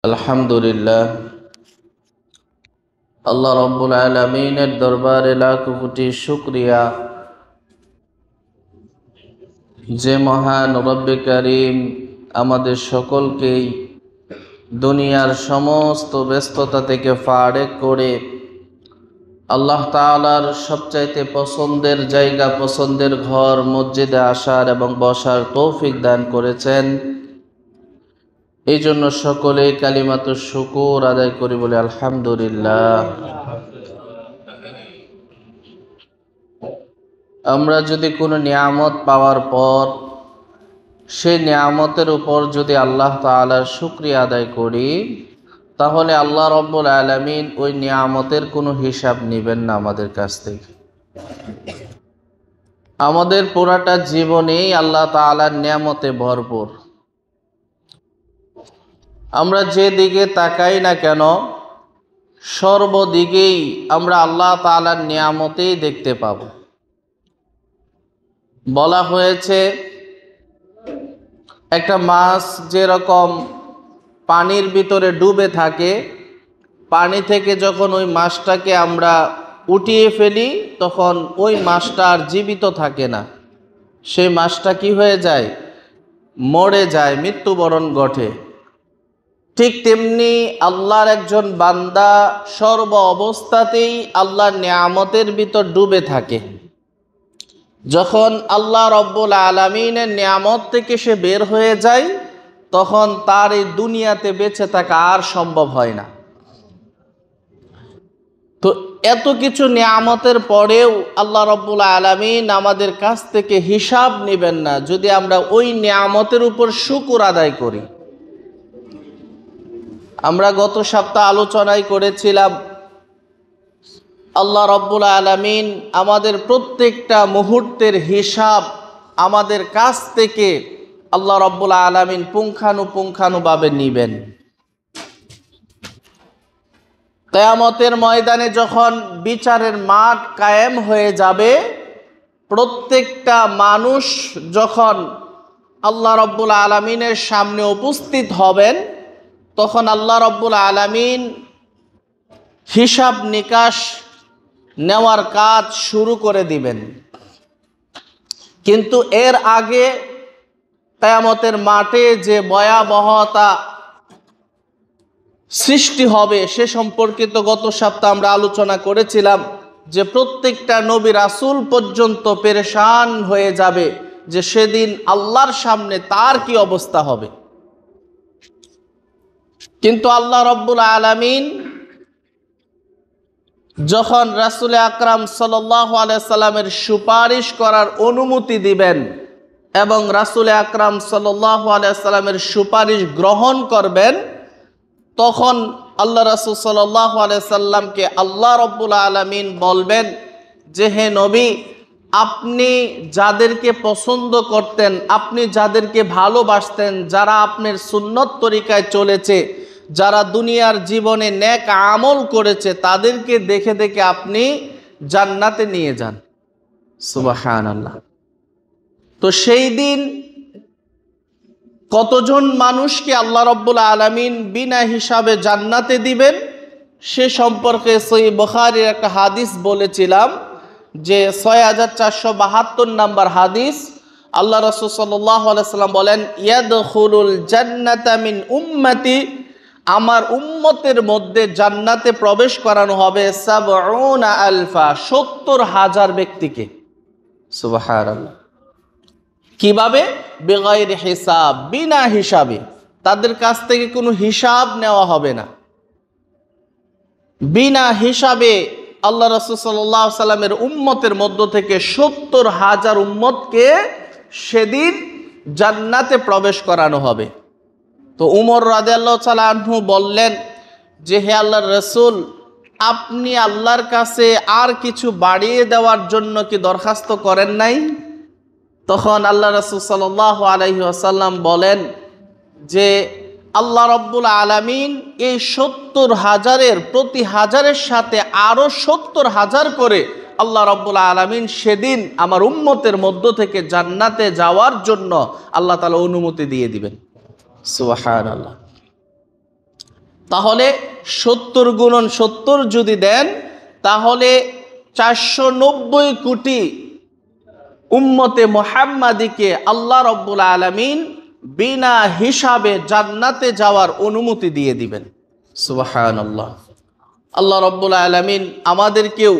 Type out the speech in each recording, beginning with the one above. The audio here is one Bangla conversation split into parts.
আলহামদুলিল্লাহ, আল্লাহ রব্বুল আলামিনের দরবারে লাখ কোটি শুকরিয়া যে মহান রব্বে কারীম আমাদের সকলকেই দুনিয়ার সমস্ত ব্যস্ততা থেকে ফারেক করে আল্লাহ তাআলার সবচাইতে পছন্দের জায়গা, পছন্দের ঘর মসজিদে আসার এবং বসার তৌফিক দান করেছেন। এই জন্য সকলেই কালিমাতুশ শুকুর আদায় করি বলে আলহামদুলিল্লাহ। আমরা যদি কোনো নিয়ামত পাওয়ার পর সেই নিয়ামতের উপর যদি আল্লাহ তাআলার শুকরিয়া আদায় করি, তাহলে আল্লাহ রব্বুল আলামিন ওই নিয়ামতের কোনো হিসাব নেবেন না আমাদের কাছ থেকে। আমাদের পুরাটা জীবনেই আল্লাহ তাআলার নিয়ামতে ভরপুর। আমরা যেদিকে তাকাই না কেন, সর্বদিকেই আমরা আল্লাহ তাআলার নিয়ামতেই দেখতে পাব। বলা হয়েছে, একটা মাছ যেরকম পানির ভিতরে ডুবে থাকে, পানি থেকে যখন ওই মাছটাকে আমরা উঠিয়ে ফেলি, তখন ওই মাছটা আর জীবিত থাকে না, সেই মাছটা কি হয়ে যায়? মরে যায়, মৃত্যুবরণ ঘটে। ঠিক তেমনি আল্লাহর একজন বান্দা সর্ব অবস্থাতেই আল্লাহর নিয়ামতের ভিতর ডুবে থাকে। যখন আল্লাহ রব্বুল আলামিনের নিয়ামত থেকে সে বের হয়ে যায়, তখন তার এই দুনিয়াতে বেঁচে থাকা আর সম্ভব হয় না। তো এত কিছু নিয়ামতের পরেও আল্লাহ রব্বুল আলামিন আমাদের কাছ থেকে হিসাব নেবেন না যদি আমরা ওই নিয়ামতের উপর শুকর আদায় করি। আমরা গত সপ্তাহ আলোচনায় করেছিলাম, আল্লাহ রব্বুল আলামিন আমাদের প্রত্যেকটা মুহূর্তের হিসাব আমাদের কাছ থেকে আল্লাহ রব্বুল আলামিন পুঙ্খানুপুঙ্খানুভাবে নিবেন। কিয়ামতের ময়দানে যখন বিচারের মাঠ কায়েম হয়ে যাবে, প্রত্যেকটা মানুষ যখন আল্লাহ রব্বুল আলামিনের সামনে উপস্থিত হবেন, তখন আল্লাহ রব্বুল আলামিন হিসাব নিকাশ নেওয়ার কাজ শুরু করে দিবেন। কিন্তু এর আগে কিয়ামতের মাঠে যে ভয়াবহতা সৃষ্টি হবে সে সম্পর্কিত গত সপ্তাহে আমরা আলোচনা করেছিলাম যে প্রত্যেকটা নবী রাসূল পর্যন্ত পেরেশান হয়ে যাবে যে সেদিন আল্লাহর সামনে তার কি অবস্থা হবে। কিন্তু আল্লাহ রব্বুল আলামিন যখন রাসূল আকরাম সাল্লাল্লাহু আলাইহি সাল্লামের সুপারিশ করার অনুমতি দিবেন এবং রাসূল আকরাম সাল্লাল্লাহু আলাইহি সাল্লামের সুপারিশ গ্রহণ করবেন, তখন আল্লাহ রাসূল সাল্লাল্লাহু আলাইহি সাল্লামকে আল্লাহ রব্বুল আলামিন বলবেন যে, হে নবী, আপনি যাদেরকে পছন্দ করতেন, আপনি যাদেরকে ভালোবাসতেন, যারা আপনার সুন্নত তরিকায় চলেছে, যারা দুনিয়ার জীবনে নেক আমল করেছে, তাদেরকে দেখে দেখে আপনি জান্নাতে নিয়ে যান। সুবহানাল্লাহ। তো সেই দিন কতজন মানুষকে আল্লাহ রব্বুল আলামিন বিনা হিসাবে জান্নাতে দিবেন সে সম্পর্কে সহিহ বুখারীর একটা হাদিস বলেছিলাম যে ৬৪৭২ নম্বর হাদিস। আল্লাহ রাসূল সাল্লাল্লাহু আলাইহি সাল্লাম বলেন, ইয়াদখুলুল জান্নাতা মিন উম্মতি, আমার উম্মতের মধ্যে জান্নাতে প্রবেশ করানো হবে ৭০,০০০ ব্যক্তিকে। সুবহানাল্লাহ। কিভাবে? বেগাইরি হিসাব, বিনা হিসাবে। তাদের কাছ থেকে কোনো হিসাব নেওয়া হবে না। বিনা হিসাবে আল্লাহ রাসূল সাল্লাল্লাহু আলাইহি সাল্লামের উম্মতের মধ্য থেকে ৭০,০০০ উম্মতকে সেদিন জান্নাতে প্রবেশ করানো হবে। তো উমর রাদিয়াল্লাহু তাআলা আনহু বললেন যে, হে আল্লাহর রাসূল, আপনি আল্লাহর কাছে আর কিছু বাড়িয়ে দেওয়ার জন্য কি দরখাস্ত করেন নাই? তখন আল্লাহ রাসূল সাল্লাল্লাহু আলাইহি ওয়াসাল্লাম বলেন যে, আল্লাহ রব্বুল আলামিন এই ৭০,০০০-এর প্রতি হাজারের সাথে আরো ৭০,০০০ করে আল্লাহ রব্বুল আলামিন সেদিন আমার উম্মতের মধ্য থেকে জান্নাতে যাওয়ার জন্য আল্লাহ তাআলা অনুমতি দিয়ে দিবেন। সুবহানাল্লাহ। তাহলে 70 গুণন 70 যদি দেন তাহলে 490 কোটি উম্মতে মুহাম্মাদিকে আল্লাহ রাব্বুল আলামিন বিনা হিসাবে জান্নাতে যাওয়ার অনুমতি দিয়ে দিবেন। সুবহানাল্লাহ। আল্লাহ রাব্বুল আলামিন আমাদেরকেও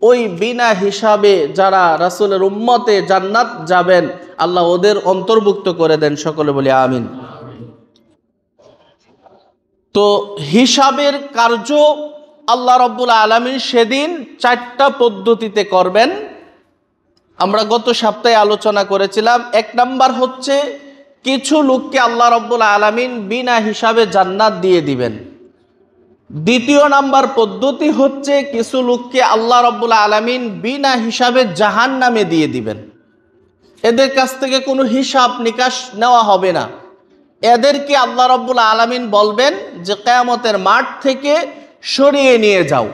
ওই বিনা হিসাবে যারা রাসূলের উম্মতে জান্নাত যাবেন আল্লাহ ওদের অন্তর্ভুক্ত করে দেন। সকলে বলি আমিন। তো হিসাবের কার্য আল্লাহ রাব্বুল আলামিন সেদিন 4টা পদ্ধতিতে করবেন। আমরা গত সপ্তাহে আলোচনা করেছিলাম। 1 নাম্বার হচ্ছে কিছু লোককে আল্লাহ রাব্বুল আলামিন বিনা হিসাবে জান্নাত দিয়ে দিবেন। 2 নাম্বার পদ্ধতি হচ্ছে কিছু লোককে আল্লাহ রাব্বুল আলামিন বিনা হিসাবে জাহান্নামে দিয়ে দিবেন। এদের কাছ থেকে কোনো হিসাব নিকাশ নেওয়া হবে না। এদেরকে আল্লাহ রাব্বুল আলামিন বলবেন যে কিয়ামতের মাঠ থেকে সরিয়ে নিয়ে যাও।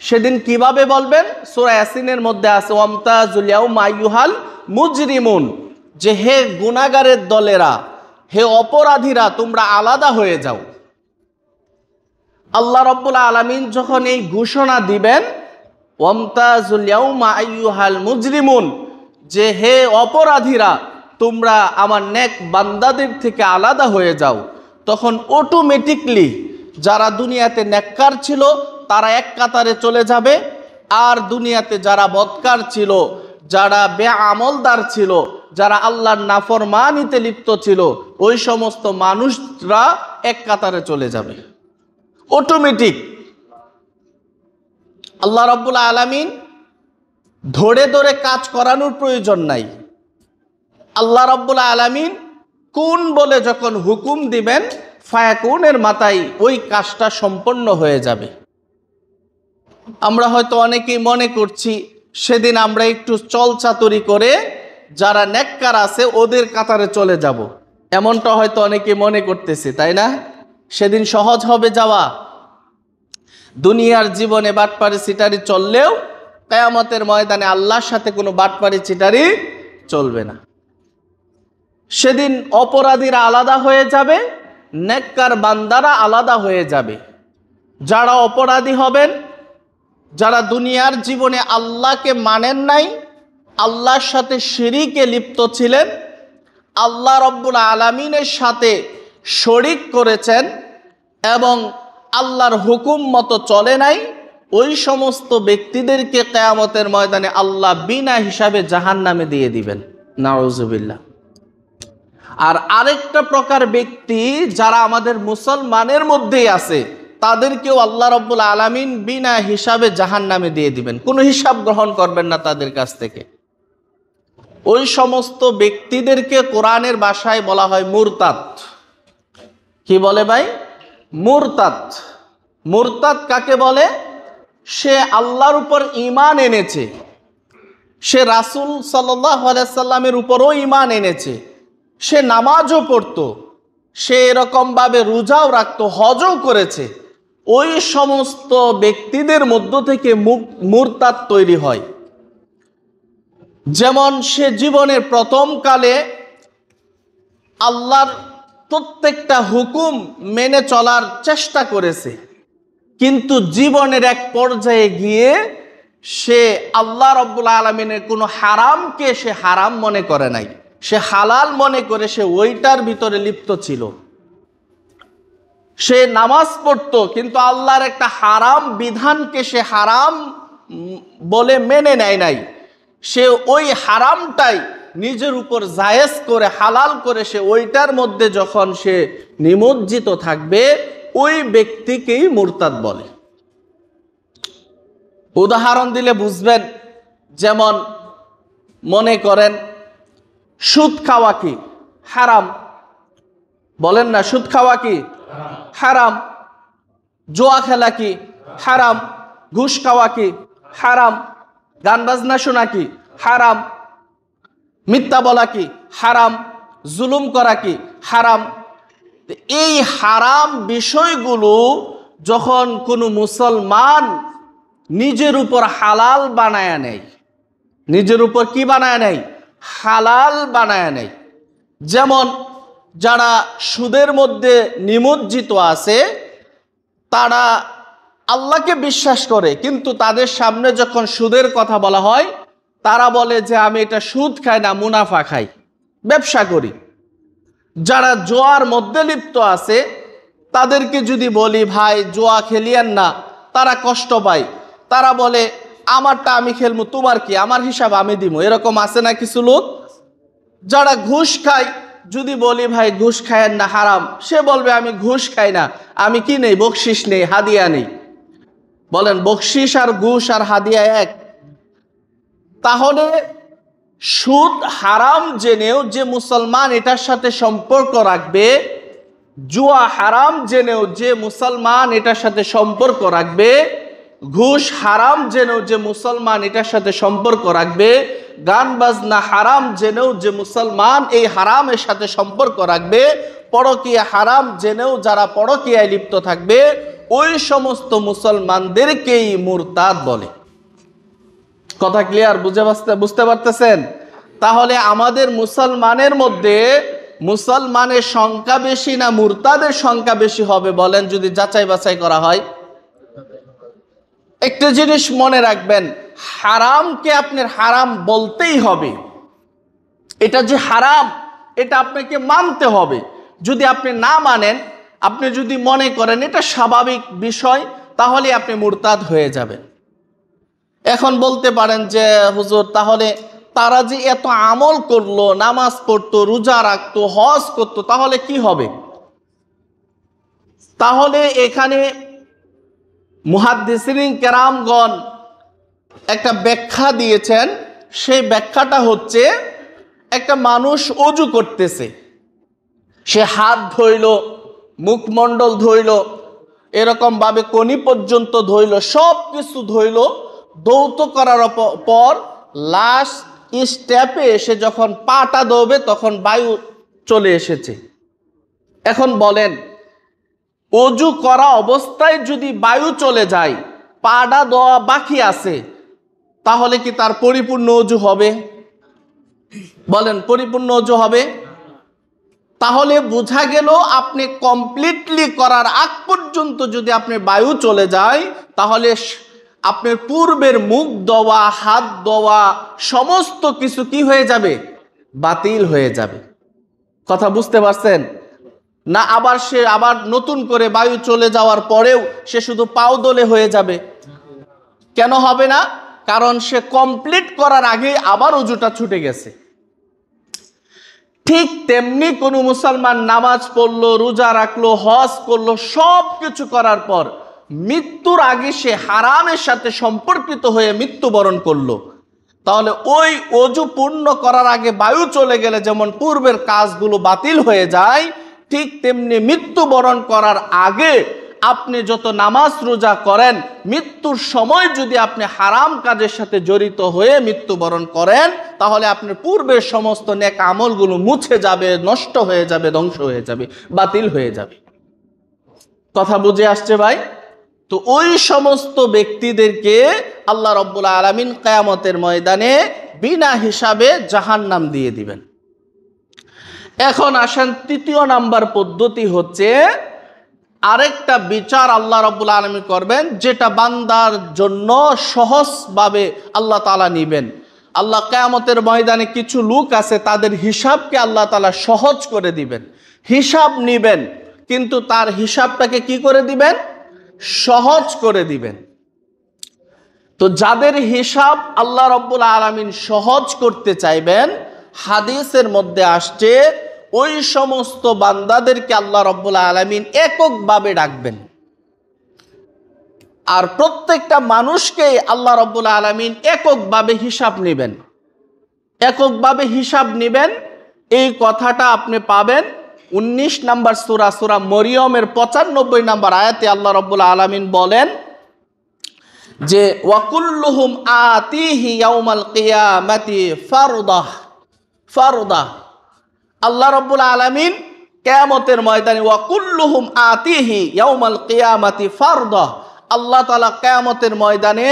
সেদিন কিভাবে বলবেন? সূরা ইয়াসিনের মধ্যে আছে ওয়ামতাজুল ইয়াউমা আইয়ুহাল মুজরিমুন, যে হে গুনাহগারের দলেরা, হে অপরাধীরা, তোমরা আলাদা হয়ে যাও। আল্লাহ রাব্বুল আলামিন যখন এই ঘোষণা দিবেন ওয়ামতাজুল ইয়াউমা আইয়ুহাল মুজরিমুন, যে হে অপরাধীরা তোমরা আমার নেক বান্দাদের থেকে আলাদা হয়ে যাও, তখন অটোমেটিকলি যারা দুনিয়াতে নেককার ছিল তারা এক কাতারে চলে যাবে, আর দুনিয়াতে যারা বদকার ছিল, যারা বেআমলদার ছিল, যারা আল্লাহর নাফরমানিতে লিপ্ত ছিল, ওই সমস্ত মানুষরা এক কাতারে চলে যাবে অটোমেটিক। আল্লাহ রাব্বুল আলামিন ধরে ধরে কাজ করানোর প্রয়োজন নাই। আল্লাহ রাব্বুল আলামিন কুন বলে যখন হুকুম দিবেন ফায়াকুনের মাথায় ওই কাজটা সম্পন্ন হয়ে যাবে। আমরা হয়তো অনেকেই মনে করছি সেদিন আমরা একটু চলচাতুরি করে যারা নেককার আছে ওদের কাতারে চলে যাব, এমনটা হয়তো অনেকে মনে করতেছে, তাই না? সেদিন সহজ হবে যাওয়া। দুনিয়ার জীবনে বাটপারি চিটারি চললেও কিয়ামতের ময়দানে আল্লাহর সাথে কোনো বাটপারি চিটারি চলবে না। সেদিন অপরাধীরা আলাদা হয়ে যাবে, নেককার বান্দারা আলাদা হয়ে যাবে। যারা অপরাধী হবেন, যারা দুনিয়ার জীবনে আল্লাহকে মানেন নাই, আল্লাহর সাথে শিরকে লিপ্ত ছিলেন, আল্লাহ রাব্বুল আলামিনের সাথে শরিক করেছেন এবং আল্লাহর হুকুম মতো চলে নাই, ওই সমস্ত ব্যক্তিদেরকে কিয়ামতের ময়দানে আল্লাহ বিনা হিসাবে জাহান্নামে দিয়ে দিবেন। নাউজুবিল্লাহ। আর আরেকটা প্রকার ব্যক্তি যারা আমাদের মুসলমানের মধ্যেই আছে, তাদেরকেও আল্লাহ রাব্বুল আলামিন বিনা হিসাবে জাহান্নামে দিয়ে দিবেন, কোনো হিসাব গ্রহণ করবেন না তাদের কাছ থেকে। ওই সমস্ত ব্যক্তিদেরকে কোরআনের ভাষায় বলা হয় মুরতাদ। কি বলে ভাই? মুরতাদ। মুরতাদ কাকে বলে? সে আল্লাহর উপর ঈমান এনেছে, সে রাসূল সাল্লাল্লাহু আলাইহি সাল্লামের উপরও ঈমান এনেছে, সে নামাজও পড়তো, সে এরকমভাবে রোজাও রাখতো, হজও করেছে। ওই সমস্ত ব্যক্তিদের মধ্য থেকে মুরতাদ তৈরি হয়। যেমন সে জীবনের প্রথম কালে আল্লাহর প্রত্যেকটা হুকুম মেনে চলার চেষ্টা করেছে, কিন্তু জীবনের এক পর্যায়ে গিয়ে সে আল্লাহ রাব্বুল আলামিনের কোনো হারামকে সে হারাম মনে করে নাই, সে হালাল মনে করে সে ওইটার ভিতরে লিপ্ত ছিল। সে নামাজ পড়তো, কিন্তু আল্লাহর একটা হারাম বিধানকে সে হারাম বলে মেনে নেয় নাই। সে ওই হারামটাই নিজের উপর জায়েজ করে হালাল করে সে ওইটার মধ্যে যখন সে নিমজ্জিত থাকবে, ওই ব্যক্তিকেই মুরতাদ বলে। উদাহরণ দিলে বুঝবেন। যেমন মনে করেন সুদ খাওয়া কি হারাম? বলেন না, সুদ খাওয়া কি হারাম? জুয়া খেলা কি হারাম? ঘুষ খাওয়া কি হারাম? গান বাজনা শোনা কি হারাম? মিথ্যা বলা কি হারাম? জুলুম করা কি হারাম? এই হারাম বিষয়গুলো যখন কোনো মুসলমান নিজের উপর হালাল বানায় নেয়, নিজের উপর কি বানায় নেয়? হালাল বানায় নেয়। যেমন যারা সুদের মধ্যে নিমজ্জিত আছে, তারা আল্লাহকে বিশ্বাস করে, কিন্তু তাদের সামনে যখন সুদের কথা বলা হয় তারা বলে যে আমি এটা সুদ খাই না, মুনাফা খাই, ব্যবসা করি। যারা জুয়ার মধ্যে লিপ্ত আছে তাদেরকে যদি বলি ভাই জুয়া খেলিয়েন না, তারা কষ্ট পায়। তারা বলে আমারটা আমি খেলবো, তোমার কি, আমার হিসাব আমি দিব। এরকম আছে না কিছু লোক? যারা ঘুষ খায়, যদি বলি ভাই ঘুষ খায়েন না, হারাম, সে বলবে আমি ঘুষ খাই না, আমি কি নেই, বকশিস নেই, হাদিয়া নেই। বলেন বকশিস আর ঘুষ আর হাদিয়া এক? তাহলে সুদ হারাম জেনেও যে মুসলমান এটার সাথে সম্পর্ক রাখবে, জুয়া হারাম জেনেও যে মুসলমান এটার সাথে সম্পর্ক রাখবে, ঘুষ হারাম জেনেও যে মুসলমান এটার সাথে সম্পর্ক রাখবে, গান বাজনা হারাম জেনেও যে মুসলমান এই হারামের সাথে সম্পর্ক রাখবে, পরকীয়া হারাম জেনেও যারা পরকীয়ায় লিপ্ত থাকবে, ওই সমস্ত মুসলমানদেরকেই মুরতাদ বলে। কথা ক্লিয়ার? বুঝতে পারতেছেন? তাহলে আমাদের মুসলমানের মধ্যে মুসলমানের সংখ্যা বেশি না মুরতাদের সংখ্যা বেশি হবে বলেন, যদি যাচাই বাছাই করা হয়? একটা জিনিস মনে রাখবেন, হারামকে আপনার হারাম বলতেই হবে। এটা যে হারাম এটা আপনাকে মানতে হবে। যদি আপনি না মানেন, আপনি যদি মনে করেন এটা স্বাভাবিক বিষয়, তাহলে আপনি মুরতাদ হয়ে যাবেন। এখন বলতে পারেন যে হুজুর তাহলে তারা যে এত আমল করলো, নামাজ পড়তো, রোজা রাখতো, হজ করতো, তাহলে কি হবে? তাহলে এখানে মুহাদ্দিসিন কেরামগণ একটা ব্যাখ্যা দিয়েছেন। সেই ব্যাখ্যাটা হচ্ছে, একটা মানুষ অজু করতেছে, সে হাত ধইল, মুখমণ্ডল ধইল, এরকম ভাবে কনি পর্যন্ত ধইল, সব কিছু ধইল, দৌত করার পর লাস্ট স্টেপে এসে যখন পাটা দৌবে তখন বায়ু চলে এসেছে। এখন বলেন অজু করা অবস্থায় যদি বায়ু চলে যায়, পাটা দেওয়া বাকি আছে, তাহলে কি তার পরিপূর্ণ অজু হবে? বলেন পরিপূর্ণ অজু হবে? তাহলে বোঝা গেল আপনি কমপ্লিটলি করার আগ পর্যন্ত যদি আপনি বায়ু চলে যায়, তাহলে আপনার পূর্বের মুখ দেওয়া, হাত দেওয়া, সমস্ত কিছু কি হয়ে যাবে? বাতিল হয়ে যাবে। কথা বুঝতে পারছেন না? আবার নতুন করে বায়ু চলে যাওয়ার পরেও সে শুধু পাও দোলে হয়ে যাবে? কেন হবে না? কারণ সে কমপ্লিট করার আগে আবার অজুটা ছুটে গেছে। ঠিক তেমনি কোনো মুসলমান নামাজ পড়লো, রোজা রাখলো, হজ করলো, সব কিছু করার পর মৃত্যুর আগে সে হারামের সাথে সম্পর্কিত হয়ে মৃত্যুবরণ করলো, তাহলে ওই অজু পূর্ণ করার আগে বায়ু চলে গেলে যেমন পূর্বের কাজগুলো বাতিল হয়ে যায়, ঠিক তেমনি মৃত্যুবরণ করার আগে আপনি যত নামাজ রোজা করেন, মৃত্যুর সময় যদি আপনি হারাম কাজের সাথে জড়িত হয়ে মৃত্যুবরণ করেন, তাহলে আপনার পূর্বের সমস্ত নেক আমলগুলো মুছে যাবে, নষ্ট হয়ে যাবে, ধ্বংস হয়ে যাবে, বাতিল হয়ে যাবে। কথা বুঝে আসছে ভাই? তো ওই সমস্ত ব্যক্তিদেরকে আল্লাহ রাব্বুল আলামিন কিয়ামতের ময়দানে বিনা হিসাবে জাহান্নাম দিয়ে দিবেন। এখন আসেন তৃতীয় নাম্বার পদ্ধতি হচ্ছে, আরেকটা বিচার আল্লাহ রাব্বুল আলামিন করবেন, যেটা বান্দার জন্য সহজভাবে আল্লাহ তাআলা নিবেন। আল্লাহ কিয়ামতের ময়দানে কিছু লোক আছে, তাদের হিসাবকে আল্লাহ তাআলা সহজ করে দিবেন। হিসাব নিবেন, কিন্তু তার হিসাবটাকে কি করে দিবেন? সহজ করে দিবেন। তো যাদের হিসাব আল্লাহ রাব্বুল আলামিন সহজ করতে চাইবেন, হাদিসের মধ্যে আসছে ওই সমস্ত বান্দাদেরকে আল্লাহ রাব্বুল আলামিন এককভাবে ডাকবেন। আর প্রত্যেকটা মানুষকে আল্লাহ রাব্বুল আলামিন এককভাবে হিসাব নেবেন। এককভাবে হিসাব নেবেন, এই কথাটা আপনি পাবেন 19 নম্বর সূরা মরিয়মের 95 নম্বর আয়াতে। আল্লাহ রাব্বুল আলামিন বলেন যে ওয়াকুল্লুহুম আতিহি ইয়াউমাল কিয়ামাতি ফারদা। আল্লাহ রাব্বুল আলামিন কিয়ামতের ময়দানে ওয়াকুল্লুহুম আতিহি ইয়াউমাল কিয়ামাতি ফারদা, আল্লাহ তাআলা কিয়ামতের ময়দানে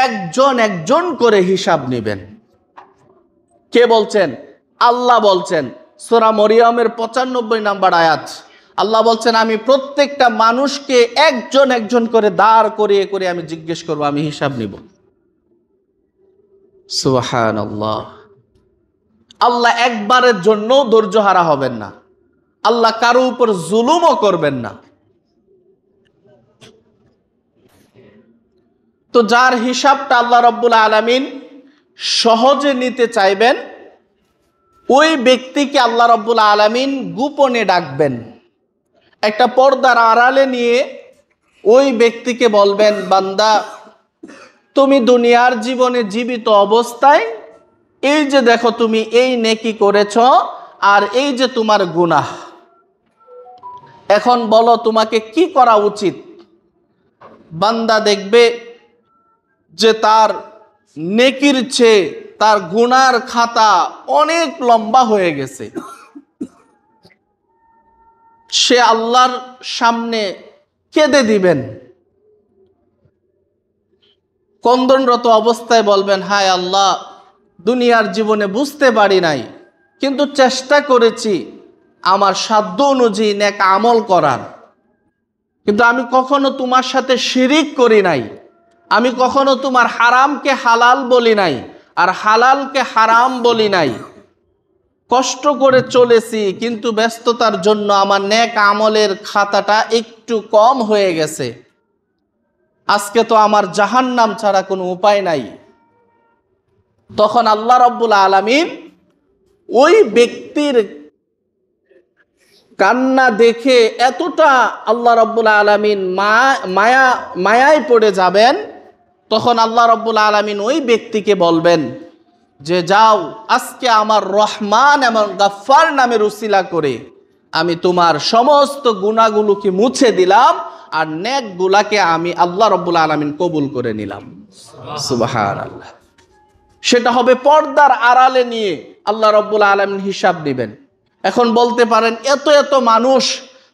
একজন একজন করে হিসাব নেবেন। কে বলছেন? আল্লাহ বলছেন। সূরা মরিয়মের 95 নম্বর আয়াত। আল্লাহ বলছেন আমি প্রত্যেকটা মানুষকে একজন একজন করে দাঁড় করিয়ে করে আমি জিজ্ঞেস করব, আমি হিসাব নিব। সুবহানাল্লাহ। আল্লাহ একবারের জন্য ধৈর্যহারা হবেন না, আল্লাহ কারো উপর জুলুমও করবেন না। তো যার হিসাবটা আল্লাহ রাব্বুল আলামিন সহজে নিতে চাইবেন, ওই ব্যক্তিকে আল্লাহ রাব্বুল আলামিন গোপনে ডাকবেন, একটা পর্দার আড়ালে নিয়ে ওই ব্যক্তিকে বলবেন, বান্দা তুমি দুনিয়ার জীবনে জীবিত অবস্থায় এই যে দেখো তুমি এই নেকি করেছ আর এই যে তোমার গুনাহ, এখন বলো তোমাকে কি করা উচিত। বান্দা দেখবে যে তার নেকির চেয়ে তার গুনার খাতা অনেক লম্বা হয়ে গেছে। সে আল্লাহর সামনে কেঁদে দিবেন, ক্রন্দনরত অবস্থায় বলবেন, হায় আল্লাহ, দুনিয়ার জীবনে বুঝতে পারি নাই, কিন্তু চেষ্টা করেছি আমার সাধ্য অনুযায়ী নেক আমল করার, কিন্তু আমি কখনো তোমার সাথে শিরিক করি নাই, আমি কখনো তোমার হারামকে হালাল বলি নাই আর হালালকে হারাম বলি নাই। কষ্ট করে চলেছি, কিন্তু ব্যস্ততার জন্য আমার নেক আমলের খাতাটা একটু কম হয়ে গেছে। আজকে তো আমার জাহান্নাম ছাড়া কোনো উপায় নাই। তখন আল্লাহ রাব্বুল আলামিন ওই ব্যক্তির কান্না দেখে এতটা আল্লাহ রাব্বুল আলামিন মায়ায় পড়ে যাবেন, তখন আল্লাহ রাব্বুল আলামিন ওই ব্যক্তিকে বলবেন যে যাও, আজকে আমার রহমান এবং গাফফার নামের উসিলা করে আমি তোমার সমস্ত গুনাহগুলোকে মুছে দিলাম আর নেকগুলাকে আমি আল্লাহ রাব্বুল আলামিন কবুল করে নিলাম। সুবহানাল্লাহ। সেটা হবে পর্দার আড়ালে নিয়ে আল্লাহ রাব্বুল আলামিন হিসাব নেবেন। এখন বলতে পারেন এত এত মানুষ,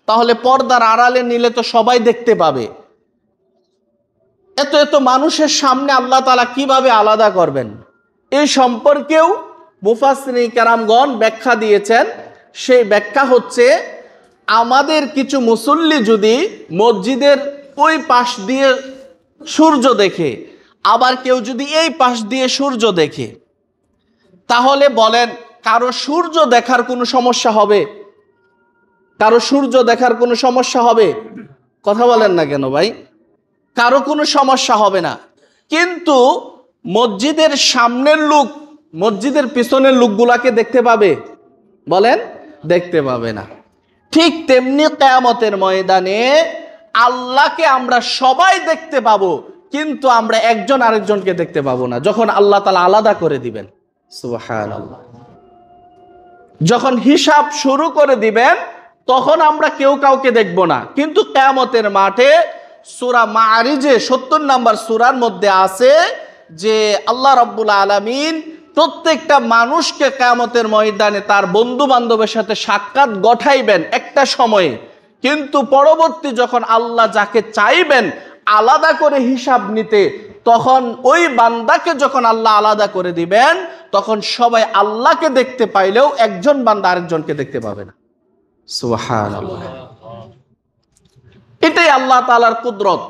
তাহলে পর্দার আড়ালে নিলে তো সবাই দেখতে পাবে, এত এত মানুষের সামনে আল্লাহ তাআলা কিভাবে আলাদা করবেন? এই সম্পর্কেও মুফাসসিরিন কেরামগণ ব্যাখ্যা দিয়েছেন। সেই ব্যাখ্যা হচ্ছে, আমাদের কিছু মুসল্লি যদি মসজিদের ওই পাশ দিয়ে সূর্য দেখে, আবার কেউ যদি এই পাশ দিয়ে সূর্য দেখে, তাহলে বলেন কারো সূর্য দেখার কোনো সমস্যা হবে? কারো সূর্য দেখার কোনো সমস্যা হবে? কথা বলেন না কেন ভাই? কারো কোনো সমস্যা হবে না। কিন্তু মসজিদের সামনের লোক মসজিদের পিছনের লোকগুলাকে দেখতে পাবে? বলেন, দেখতে পাবে না। ঠিক তেমনি কিয়ামতের ময়দানে আল্লাহকে আমরা সবাই দেখতে পাবো, কিন্তু আমরা একজন আরেকজনকে দেখতে পাবো না, যখন আল্লাহ তাআলা আলাদা করে দিবেন। সুবহানাল্লাহ। যখন হিসাব শুরু করে দিবেন, তখন আমরা কেউ কাউকে দেখব না। কিন্তু কিয়ামতের মাঠে সূরা মাআরিজে ৭০ নম্বর সূরার মধ্যে আছে যে আল্লাহ রাব্বুল আলামিন প্রত্যেকটা মানুষকে কিয়ামতের ময়দানে তার বন্ধু বান্ধবের সাথে সাক্ষাৎ গঠাইবেন একটা সময়ে, কিন্তু পরবর্তী যখন আল্লাহ যাকে চাইবেন আলাদা করে হিসাব নিতে, তখন ওই বান্দাকে যখন আল্লাহ আলাদা করে দিবেন, তখন সবাই আল্লাহকে দেখতে পাইলেও একজন বান্দা আরেকজনকে দেখতে পাবে না। সুবহানাল্লাহ। এটাই আল্লাহ তাআলার কুদরত।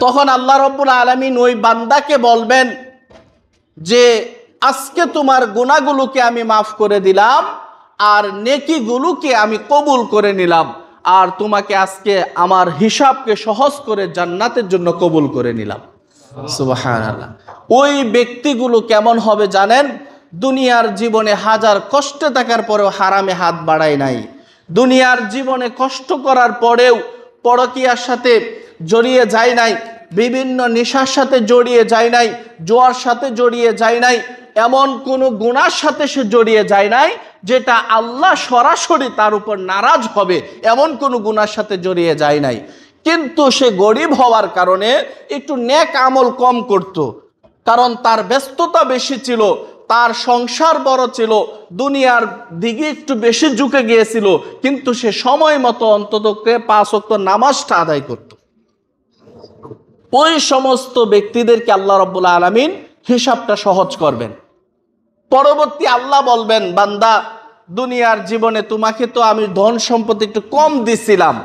তখন আল্লাহ রাব্বুল আলামিন ওই বান্দাকে বলবেন যে আজকে তোমার গুনাহগুলোকে আমি মাফ করে দিলাম আর নেকিগুলোকে আমি কবুল করে নিলাম, আর তোমাকে আজকে আমার হিসাবকে সহজ করে জান্নাতের জন্য কবুল করে নিলাম। সুবহানাল্লাহ। ওই ব্যক্তিগুলো কেমন হবে জানেন? দুনিয়ার জীবনে হাজার কষ্টে থাকার পরেও হারামে হাত বাড়ায় নাই, দুনিয়ার জীবনে কষ্ট করার পরেও পরকীয়ার সাথে জড়িয়ে যায় নাই, বিভিন্ন নেশার সাথে জড়িয়ে যায় নাই, জুয়ার সাথে জড়িয়ে যায় নাই, এমন কোনো গুনার সাথে সে জড়িয়ে যায় নাই যেটা আল্লাহ সরাসরি তার উপর নারাজ হবে, এমন কোনো গুনার সাথে জড়িয়ে যায় নাই। কিন্তু সে গরিব হওয়ার কারণে একটু নেক আমল কম করত, কারণ তার ব্যস্ততা বেশি ছিল, তার সংসার বড় ছিল, দুনিয়ার দিকে একটু বেশি ঝুঁকে গিয়েছিল, কিন্তু সে সময় মতো অন্ততকে ৫ ওয়াক্ত নামাজটা আদায় করত। ওই সমস্ত ব্যক্তিদেরকে আল্লাহ রাব্বুল আলামিন হিসাবটা সহজ করবেন। পরবর্তী আল্লাহ বলবেন, বান্দা দুনিয়ার জীবনে তোমাকে তো আমি ধন সম্পদ একটু কম দিছিলাম,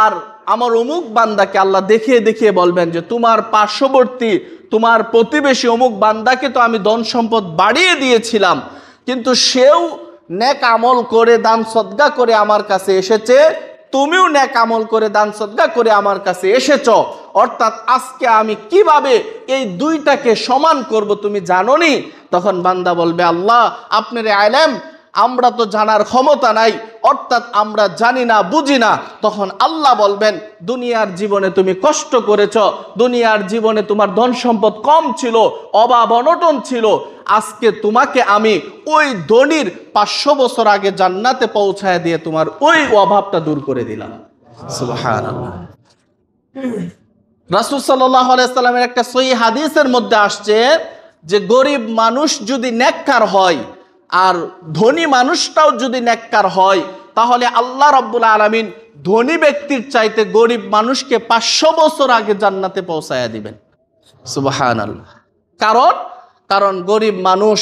আর আমার অমুক বান্দাকে আল্লাহ দেখিয়ে দেখিয়ে বলবেন যে তোমার পার্শ্ববর্তী, তোমার প্রতিবেশী অমুক বান্দাকে তো আমি ধন সম্পদ বাড়িয়ে দিয়েছিলাম, কিন্তু সেও নেক আমল করে দান সদকা করে আমার কাছে এসেছে, তুমিও নেক আমল করে দান সদকা করে আমার কাছে এসেছো, অর্থাৎ আজকে আমি কিভাবে এই দুইটাকে সমান করব তুমি জানোনি? তখন বান্দা বলবে, আল্লাহ আপনার আলেম, আমরা তো জানার ক্ষমতা নাই, অর্থাৎ আমরা জানি না, বুঝি না। তখন আল্লাহ বলবেন, দুনিয়ার জীবনে তুমি কষ্ট করেছ, দুনিয়ার জীবনে তোমার ধন সম্পদ কম ছিল, অভাব অনটন ছিল, আজকে তোমাকে আমি ওই ধনীর 500 বছর আগে জান্নাতে পৌঁছায় দিয়ে তোমার ওই অভাবটা দূর করে দিলাম। সুবহানাল্লাহ। রাসূল সাল্লাল্লাহু আলাইহি সাল্লামের একটা সহিহ হাদিসের মধ্যে আসছে যে গরিব মানুষ যদি নেককার হয় আর ধনী মানুষটাও যদি নেককার হয়, তাহলে আল্লাহ রাব্বুল আলামিন ধনী ব্যক্তির চাইতে গরিব মানুষকে 500 বছর আগে জান্নাতে পৌঁছায়া দিবেন। সুবহানাল্লাহ। কারণ গরিব মানুষ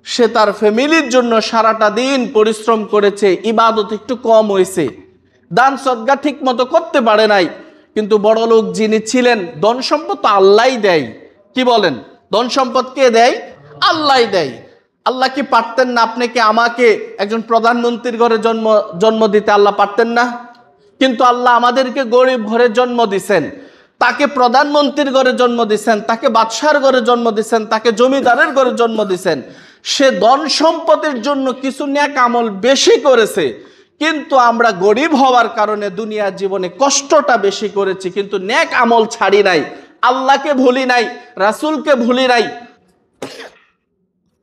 সে তার ফ্যামিলির জন্য সারাটা দিন পরিশ্রম করেছে, ইবাদত একটু কম হয়েছে, দান সদকা ঠিক মতো করতে পারে নাই, কিন্তু বড়লোক যিনি ছিলেন, ধন সম্পদ তো আল্লাহই দেয়। কি বলেন? ধন সম্পদ কে দেয়? আল্লাহই দেয়। আল্লাহ কি পারতেন না আপনাকে আমাকে একজন প্রধানমন্ত্রীর ঘরে জন্ম দিতে? আল্লাহ পারতেন না? কিন্তু আল্লাহ আমাদেরকে গরিব ঘরে জন্ম দিছেন, তাকে প্রধানমন্ত্রীর ঘরে জন্ম দিছেন, তাকে বাদশার ঘরে জন্ম দিছেন, তাকে জমিদারের ঘরে জন্ম দিছেন। সে ধন সম্পদের জন্য কিছু নেক আমল বেশি করেছে, কিন্তু আমরা গরিব হওয়ার কারণে দুনিয়ার জীবনে কষ্টটা বেশি করেছি, কিন্তু নেক আমল ছাড়ি নাই, আল্লাহকে ভুলি নাই, রাসূলকে ভুলি নাই।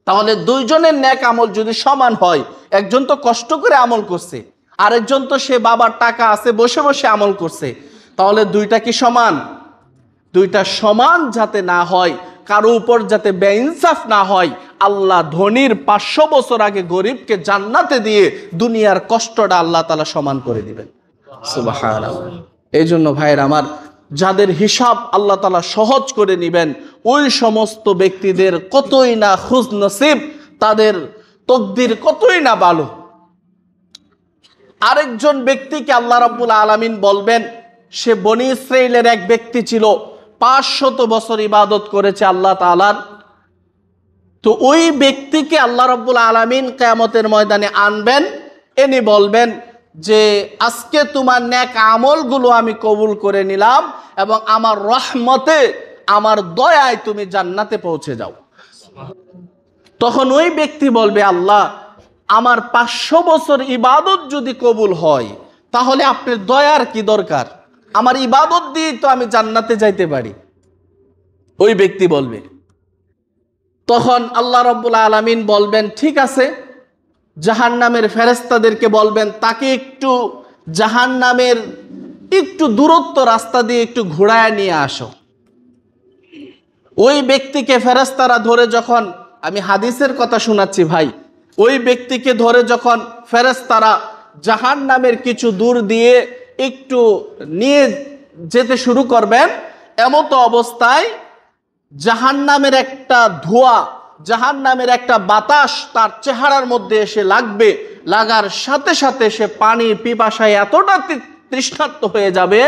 তাহলে দুইজনের নেক আমল যদি সমান হয়, একজন তো কষ্ট করে আমল করছে, আরেকজন তো সে বাবার টাকা আছে বসে বসে আমল করছে, তাহলে দুইটা কি সমান? দুইটা সমান যাতে না হয়, কারো উপর যাতে বেইনসাফ না হয়, আল্লাহ ধনীর 500 বছর আগে গরিবকে জান্নাতে দিয়ে দুনিয়ার কষ্টটা আল্লাহ তাআলা সমান করে দিবেন। সুবহানাল্লাহ। এই জন্য ভাইয়ের আমার, যাদের হিসাব আল্লাহ তাআলা সহজ করে নেবেন, ওই সমস্ত ব্যক্তিদের কতই না খুশ নসিব, তাদের তকদির কতই না ভালো। আরেকজন ব্যক্তিকে আল্লাহ রাব্বুল আলামিন বলবেন, সে বনি ইসরাইলের এক ব্যক্তি ছিল, 500 বছর ইবাদত করেছে আল্লাহ তাআলার। তো ওই ব্যক্তিকে আল্লাহ রাব্বুল আলামিন কিয়ামতের ময়দানে আনবেন, এনে বলবেন যে আজকে তোমার নেক আমলগুলো আমি কবুল করে নিলাম এবং আমার রহমতে, আমার দয়ায় তুমি জান্নাতে পৌঁছে যাও। তখন ওই ব্যক্তি বলবে, আল্লাহ আমার 500 বছর ইবাদত যদি কবুল হয়, তাহলে আপনার দয়ার কি দরকার? আমার ইবাদত দিয়ে তো আমি জান্নাতে যাইতে পারি। ওই ব্যক্তি বলবে। তখন আল্লাহ রাব্বুল আলামিন বলবেন, ঠিক আছে, জাহান্নামের ফেরেশতাদেরকে বলবেন তাকে একটু জাহান্নামের একটু দূরত্ব রাস্তা দিয়ে একটু ঘোরায় নিয়ে আসো। ওই ব্যক্তিকে ফেরেশতারা ধরে যখন, আমি হাদিসের কথা শোনাচ্ছি ভাই, ওই ব্যক্তিকে ধরে যখন ফেরেশতারা জাহান্নামের কিছু দূর দিয়ে একটু নিয়ে যেতে শুরু করবেন, এমতো অবস্থায় জাহান্নামের একটা ধোঁয়া, জাহান্নামের একটা বাতাস তার চেহারার মধ্যে এসে লাগবে, লাগার সাথে সাথে সে পানির পিপাসায় এতটা তৃষ্ণার্ত হয়ে যাবে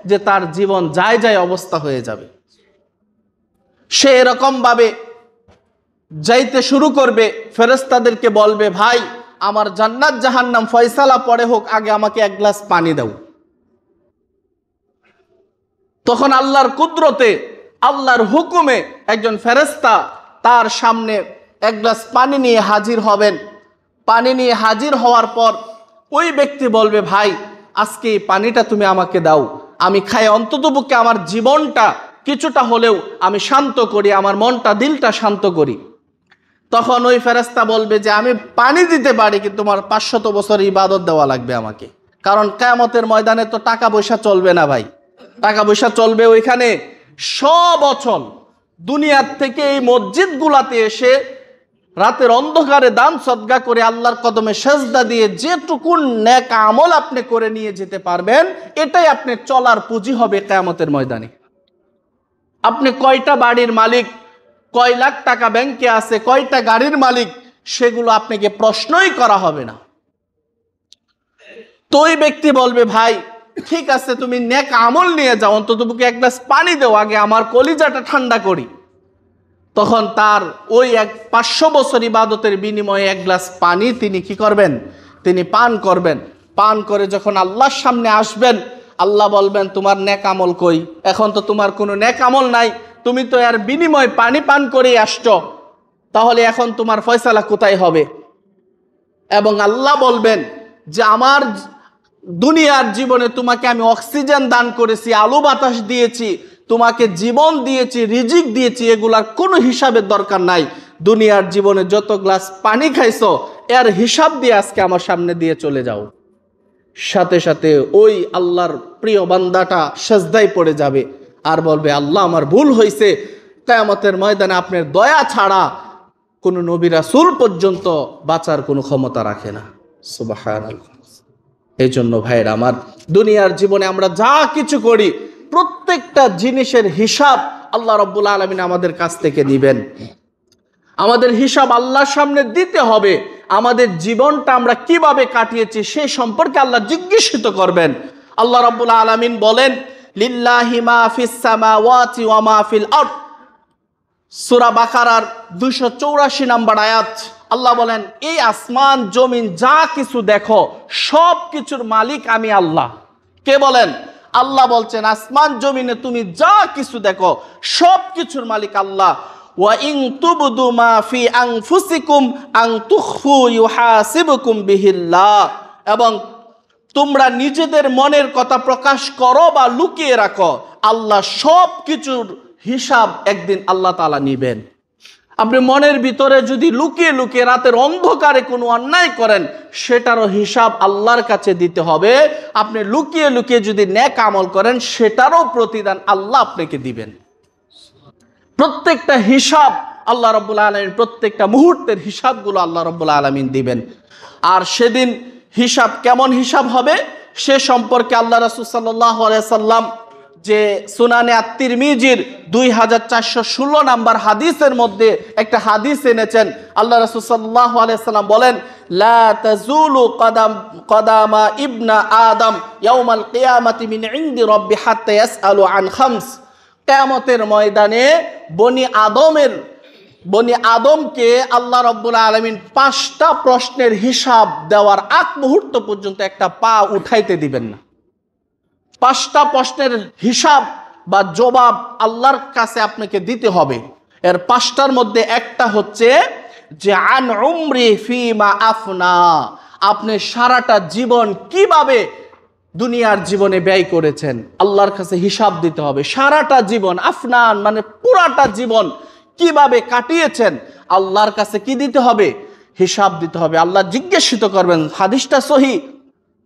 যে তার জীবন যায় যায় অবস্থা হয়ে যাবে। সে এরকম ভাবে যাইতে শুরু করবে, ফেরেশতাদেরকে বলবে, ভাই আমার জান্নাত জাহান্নাম ফয়সালা পরে হোক, আগে আমাকে এক গ্লাস পানি দাও। তখন আল্লাহর কুদরতে, আল্লাহর হুকুমে একজন ফেরেশতা তার সামনে এক গ্লাস পানি নিয়ে হাজির হবেন। পানি নিয়ে হাজির হওয়ার পর ওই ব্যক্তি বলবে, ভাই আজকে এই পানিটা তুমি আমাকে দাও, আমি খাই অন্ততপক্ষে আমার জীবনটা কিছুটা হলেও আমি শান্ত করি, আমার মনটা দিলটা শান্ত করি। তখন ওই ফেরেশতা বলবে যে আমি পানি দিতে পারি, কিন্তু তোমার 500 বছর ইবাদত দেওয়া লাগবে আমাকে, কারণ কিয়ামতের ময়দানে তো টাকা পয়সা চলবে না ভাই, টাকা পয়সা চলবে ওইখানে সব অচল। দুনিয়ার থেকে এই মসজিদগুলাতে এসে রাতের অন্ধকারে দান সদকা করে আল্লাহর কদমে সেজদা দিয়ে যেটুকু নেক আমল আপনি করে নিয়ে যেতে পারবেন, এটাই আপনি চলার পুঁজি হবে কিয়ামতের ময়দানে। আপনি কয়টা বাড়ির মালিক, কয় লাখ টাকা ব্যাংকে আছে, কয়টা গাড়ির মালিক, সেগুলো আপনাকে প্রশ্নই করা হবে না। তো ওই ব্যক্তি বলবে, ভাই ঠিক আছে, তুমি নেক আমল নিয়ে যাও, অন্তত বুকে এক গ্লাস পানি দেও, আগে আমার কলিজাটা ঠান্ডা করি। তখন তার ওই 500 বছর ইবাদতের বিনিময়ে এক গ্লাস পানি তিনি কি করবেন? তিনি পান করবেন। পান করে যখন আল্লাহর সামনে আসবেন, আল্লাহ বলবেন, তোমার নেক আমল কই? এখন তো তোমার কোনো নেক আমল নাই, তুমি তো এর বিনিময়ে পানি পান করে আসছো, তাহলে এখন তোমার ফয়সালা কোথায় হবে? এবং আল্লাহ বলবেন যে আমার দুনিয়ার জীবনে তোমাকে আমি অক্সিজেন দান করেছি, আলো বাতাস দিয়েছি, তোমাকে জীবন দিয়েছি, রিজিক দিয়েছি, এগুলার কোনো হিসাবের দরকার নাই। দুনিয়ার জীবনে যত গ্লাস পানি খাইছো এর হিসাব দিয়ে আজকে আমার সামনে দিয়ে চলে যাও। সাথে সাথে ওই আল্লাহর প্রিয় বান্দাটা সেজদায় পড়ে যাবে আর বলবে, আল্লাহ আমার ভুল হয়েছে। কিয়ামতের ময়দানে আপনার দয়া ছাড়া কোনো নবী রাসূল পর্যন্ত বাঁচার কোনো ক্ষমতা রাখে না। সুবহানাল্লাহ। এই জন্য ভাইয়েরা আমার, দুনিয়ার জীবনে আমরা যা কিছু করি প্রত্যেকটা জিনিসের হিসাব আল্লাহ রাব্বুল আলামিন আমাদের কাছ থেকে দিবেন। আমাদের হিসাব আল্লাহর সামনে দিতে হবে। আমাদের জীবনটা আমরা কিভাবে কাটিয়েছি সে সম্পর্কে আল্লাহ জিজ্ঞাসিত করবেন। আল্লাহ রাব্বুল আলামিন বলেন, লিল্লাহি মা ফিস সামাওয়াতি ওয়া মা ফিল আরদ। সূরা বাকারার 284 নম্বর আয়াত। আল্লাহ বলেন, এই আসমান জমিন যা কিছু দেখো সব কিছুর মালিক আমি আল্লাহ। কে বলেন? আল্লাহ বলছেন, আসমান জমিনে তুমি যা কিছু দেখো সব কিছুর মালিক আল্লাহ। ওয়া ইন তুবদু মা ফি আনফুসিকুম আন তুখফু ইউহাসিবুকুম বিহিল্লাহ। এবং তোমরা নিজেদের মনের কথা প্রকাশ করো বা লুকিয়ে রাখো, আল্লাহ সব কিছুর হিসাব একদিন আল্লাহ তাআলা নেবেন। আপনি মনের ভিতরে যদি লুকিয়ে লুকিয়ে রাতের অন্ধকারে কোনো অন্যায় করেন, সেটারও হিসাব আল্লাহর কাছে দিতে হবে। আপনি লুকিয়ে লুকিয়ে যদি নেক আমল করেন, সেটারও প্রতিদান আল্লাহ আপনাকে দিবেন। প্রত্যেকটা হিসাব আল্লাহ রাব্বুল আলামিন, প্রত্যেকটা মুহূর্তের হিসাবগুলো আল্লাহ রাব্বুল আলামিন দিবেন। আর সেদিন হিসাব কেমন হিসাব হবে সে সম্পর্কে আল্লাহ রাসূল সাল্লাল্লাহু আলাইহি সাল্লাম যে সুনানে আত-তিরমিজির 2416 নাম্বার হাদিসের মধ্যে একটা হাদিস এনেছেন। আল্লাহ রাসূল সাল্লাল্লাহু আলাইহি সাল্লাম বলেন, লা তাজুলু কদামা ইবনা আদম ইয়াউমাল কিয়ামাতি মিন ইনদি রাব্বি হাত্তা ইয়াসআলু আন খামস। কিয়ামতের ময়দানে বনি আদমকে আল্লাহ রাব্বুল আলামিন 5টা প্রশ্নের হিসাব দেওয়ার আগ মুহূর্ত পর্যন্ত একটা পা উঠাইতে দিবেন না। 5টা প্রশ্নের হিসাব বা জবাব আল্লাহর কাছে আপনাকে দিতে হবে। এর 5টার মধ্যে একটা হচ্ছে যে আন উমরি ফিমা আফনা। আপনি সারাটা জীবন কিভাবে দুনিয়ার জীবনে ব্যয় করেছেন আল্লাহর কাছে হিসাব দিতে হবে। সারাটা জীবন, আফনান মানে পুরাটা জীবন কিভাবে কাটিয়েছেন আল্লাহর কাছে কি দিতে হবে? হিসাব দিতে হবে। আল্লাহ জিজ্ঞাসিত করবেন। হাদিসটা সহিহ,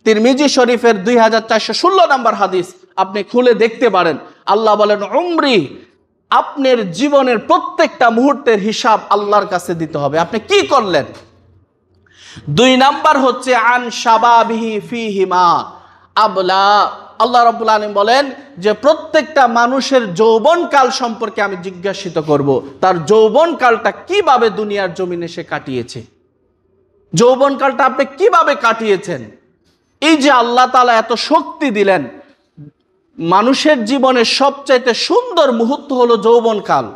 তিরমিজি শরীফের 2416 নম্বর হাদিস, আপনি খুলে দেখতে পারেন। আল্লাহ বলেন, উমরি, আপনার জীবনের প্রত্যেকটা মুহূর্তের হিসাব আল্লাহর কাছে দিতে হবে। আপনি কি করলেন? 2 নাম্বার হচ্ছে আন শাবাবিহি ফিহিমা আবলা। আল্লাহ রাব্বুল আলামিন বলেন যে প্রত্যেকটা মানুষের যৌবনকাল সম্পর্কে আমি জিজ্ঞাসিত করব, তার যৌবনকালটা কিভাবে দুনিয়ার জমিনে সে কাটিয়েছে। যৌবনকালটা আপনি কিভাবে কাটিয়েছেন? এই যে আল্লাহ তাআলা এত শক্তি দিলেন, মানুষের জীবনের সবচাইতে সুন্দর মুহূর্ত হলো যৌবনকাল।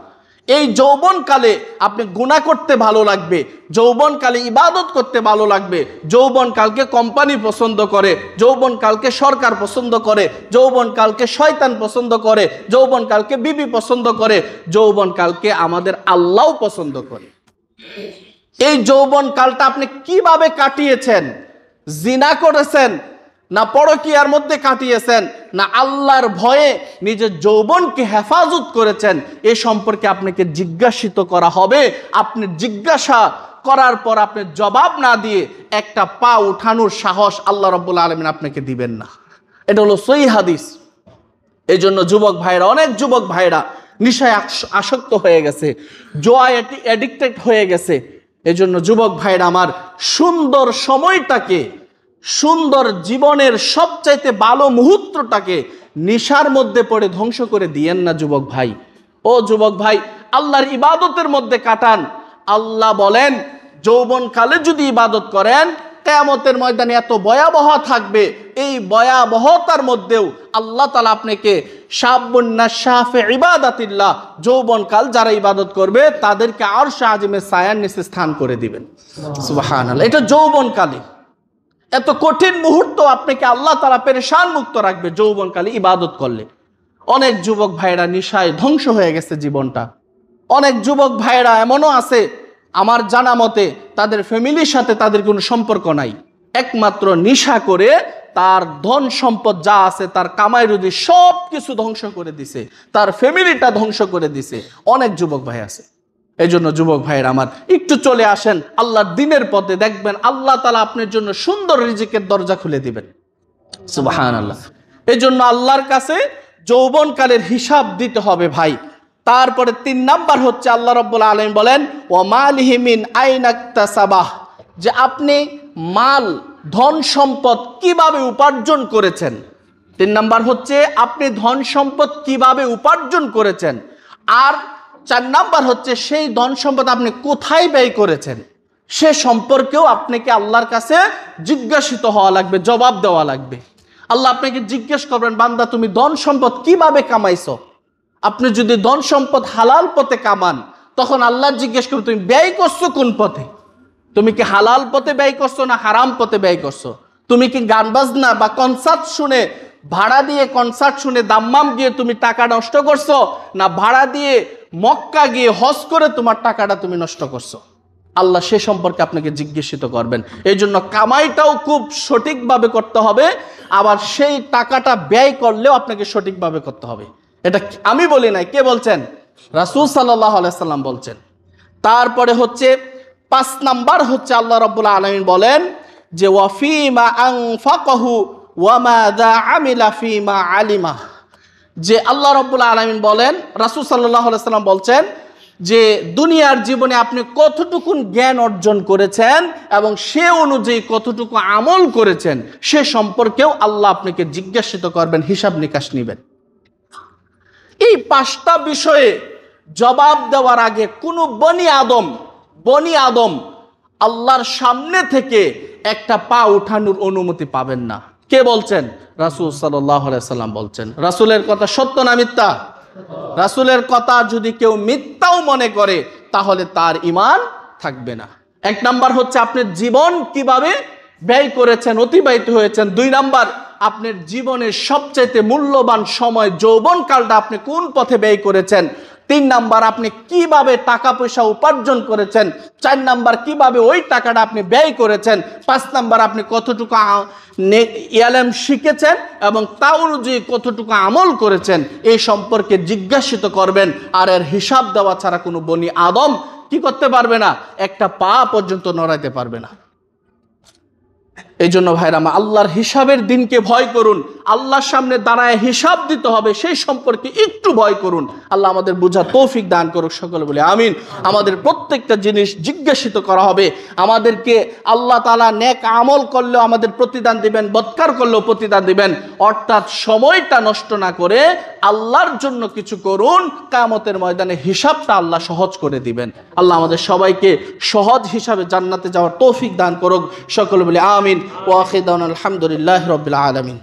এই যৌবনকালে আপনি গুনাহ করতে ভালো লাগবে, যৌবনকালে ইবাদত করতে ভালো লাগবে। যৌবনকালকে কোম্পানি পছন্দ করে, যৌবনকালকে সরকার পছন্দ করে, যৌবনকালকে শয়তান পছন্দ করে, যৌবনকালকে বিবি পছন্দ করে, যৌবনকালকে আমাদের আল্লাহও পছন্দ করে। এই যৌবনকালটা আপনি কিভাবে কাটিয়েছেন? জিনা করেছেন না পরকীয়ার মধ্যে কাটিয়েছেন, না আল্লাহর ভয়ে নিজের যৌবনকে হেফাজত করেছেন? এ সম্পর্কে আপনাকে জিজ্ঞাসিত করা হবে। আপনি জিজ্ঞাসা করার পর আপনি জবাব না দিয়ে একটা পা উঠানোর সাহস আল্লাহ রাব্বুল আলামিন আপনাকে দিবেন না। এটা হলো সহিহ হাদিস। এই জন্য যুবক ভাইরা, অনেক যুবক ভাইরা নেশায় আসক্ত হয়ে গেছে, জুয়ায় অ্যাডিক্টেড হয়ে গেছে। এই জন্য যুবক ভাইরা আমার, সুন্দর সময়টাকে, সুন্দর জীবনের সবচাইতে ভালো মুহূর্তটাকে নেশার মধ্যে পড়ে ধ্বংস করে দিয়েন না যুবক ভাই। ও যুবক ভাই, আল্লাহর ইবাদতের মধ্যে কাটান। আল্লাহ বলেন, যৌবনকালে যদি ইবাদত করেন, কিয়ামতের ময়দানে এত ভয়াবহ থাকবে, এই ভয়াবহতার মধ্যেও আল্লাহ তাআলা আপনাকে শাবুন নাশা ফি ইবাদাতিল্লাহ, যৌবনকাল যারা ইবাদত করবে তাদেরকে আরশে আজিমের ছায়ার নিচে স্থান করে দিবেন। সুবহানাল্লাহ। এটা যৌবনকালে এত কঠিন মুহূর্ত আপনাকে আল্লাহ তাআলা পেরেশান মুক্ত রাখবে যৌবনকালে ইবাদত করলে। অনেক যুবক ভাইরা নেশায় ধ্বংস হয়ে গেছে জীবনটা। অনেক যুবক ভাইরা এমনও আছে, আমার জানা মতে তাদের ফ্যামিলির সাথে তাদের কোনো সম্পর্ক নাই, একমাত্র নেশা করে তার ধন সম্পদ যা আছে, তার কামাই রুজি সব কিছু ধ্বংস করে দিছে, তার ফ্যামিলিটা ধ্বংস করে দিছে। অনেক যুবক ভাই আছে। এই জন্য যুবক ভাইয়ের আমার, একটু চলে আসেন আল্লাহর দ্বীনের পথে, দেখবেন আল্লাহ তাআলা আপনার জন্য সুন্দর রিজিকের দরজা খুলে দিবেন। সুবহানাল্লাহ। এই জন্য আল্লাহর কাছে যৌবনকালের হিসাব দিতে হবে ভাই। তারপরে 3 নাম্বার হচ্ছে আল্লাহ রাব্বুল আলামিন বলেন ওয়া মালিহি মিন আইনা ইকতাসাবাহ, যে আপনি মাল ধন সম্পদ কিভাবে উপার্জন করেছেন। 3 নাম্বার হচ্ছে আপনি ধন সম্পদ কিভাবে উপার্জন করেছেন। আর 4 নাম্বার হচ্ছে সেই ধন সম্পদ আপনি কোথায় ব্যয় করেছেন, সে সম্পর্কেও আপনাকে আল্লাহর কাছে জিজ্ঞাসিত হওয়া লাগবে, জবাব দেওয়া লাগবে। আল্লাহ আপনাকে জিজ্ঞেস করবেন, বান্দা তুমি ধন সম্পদ কিভাবে কামাইছো। আপনি যদি ধন সম্পদ হালাল পথে কামান, তখন আল্লাহ জিজ্ঞেস করবে তুমি ব্যয় করছো কোন পথে। তুমি কি হালাল পথে ব্যয় করছো না হারাম পথে ব্যয় করছো। তুমি কি গান বাজনা বা কনসার্ট শুনে, ভাড়া দিয়ে কনসার্ট শুনে দাম্মাম গিয়ে তুমি টাকা নষ্ট করছো, না ভাড়া দিয়ে মক্কা গিয়ে হজ করে তোমার টাকাটা তুমি নষ্ট করছো। আল্লাহ সে সম্পর্কে আপনাকে জিজ্ঞাসিত করবেন। এই জন্য কামাইটাও খুব সঠিকভাবে করতে হবে, আবার সেই টাকাটা ব্যয় করলেও আপনাকে সঠিকভাবে করতে হবে। এটা আমি বলি নাই, কে বলছেন? রাসূল সাল্লাল্লাহু আলাইহি সাল্লাম বলছেন। তারপরে হচ্ছে 5 নাম্বার হচ্ছে আল্লাহ রাব্বুল আলামিন বলেন যে ওয়াফিমা আনফাকাহু ওয়া মাযা আমিলা ফিমা আলিমা, যে আল্লাহ রাব্বুল আলামিন বলেন, রাসূল সাল্লাল্লাহু আলাইহি সাল্লাম বলছেন যে দুনিয়ার জীবনে আপনি কতটুকু জ্ঞান অর্জন করেছেন এবং সে অনুযায়ী কতটুকু আমল করেছেন, সে সম্পর্কেও আল্লাহ আপনাকে জিজ্ঞাসিত করবেন, হিসাব নিকাশ নেবেন। এই 5টা বিষয়ে জবাব দেওয়ার আগে কোনো বনি আদম আল্লাহর সামনে থেকে একটা পা উঠানোর অনুমতি পাবেন না। কে বলছেন? রাসূল সাল্লাল্লাহু আলাইহি সাল্লাম বলছেন। রাসূলের কথা সত্য না মিথ্যা? রাসূলের কথা যদি কেউ মিথ্যাও মনে করে তাহলে তার ঈমান থাকবে না। 1 নাম্বার হচ্ছে আপনার জীবন কিভাবে ব্যয় করেছেন, অতিবাহিত হয়েছেন। 2 নাম্বার আপনার জীবনের সবচাইতে মূল্যবান সময় যৌবনকালটা আপনি কোন পথে ব্যয় করেছেন। 3 নাম্বার আপনি কিভাবে টাকা পয়সা উপার্জন করেছেন। 4 নাম্বার কিভাবে ওই টাকাটা আপনি ব্যয় করেছেন। 5 নাম্বার আপনি কতটুকু ইলম শিখেছেন এবং তা অনুযায়ী কতটুকু আমল করেছেন, এই সম্পর্কে জিজ্ঞাসিত করবেন। আর এর হিসাব দেওয়া ছাড়া কোনো বনি আদম কি করতে পারবে না, একটা পা পর্যন্ত নড়াইতে পারবে না। এই জন্য ভাইরা আমার, আল্লাহর হিসাবের দিনকে ভয় করুন। আল্লাহর সামনে দাঁড়ায় হিসাব দিতে হবে, সেই সম্পর্কে একটু ভয় করুন। আল্লাহ আমাদের বোঝার তৌফিক দান করুক, সকলে বলে আমিন। আমাদের প্রত্যেকটা জিনিস জিজ্ঞাসিত করা হবে। আমাদেরকে আল্লাহ তাআলা নেক আমল করলেও আমাদের প্রতিদান দিবেন, বদকার করলেও প্রতিদান দিবেন। অর্থাৎ সময়টা নষ্ট না করে আল্লাহর জন্য কিছু করুন, কিয়ামতের ময়দানে হিসাবটা আল্লাহ সহজ করে দিবেন। আল্লাহ আমাদের সবাইকে সহজ হিসাবে জান্নাতে যাওয়ার তৌফিক দান করুক, সকলে বলে আমিন। ওয়া আখিরু দাওয়ানা আলহামদুলিল্লাহি রাব্বিল আলামিন।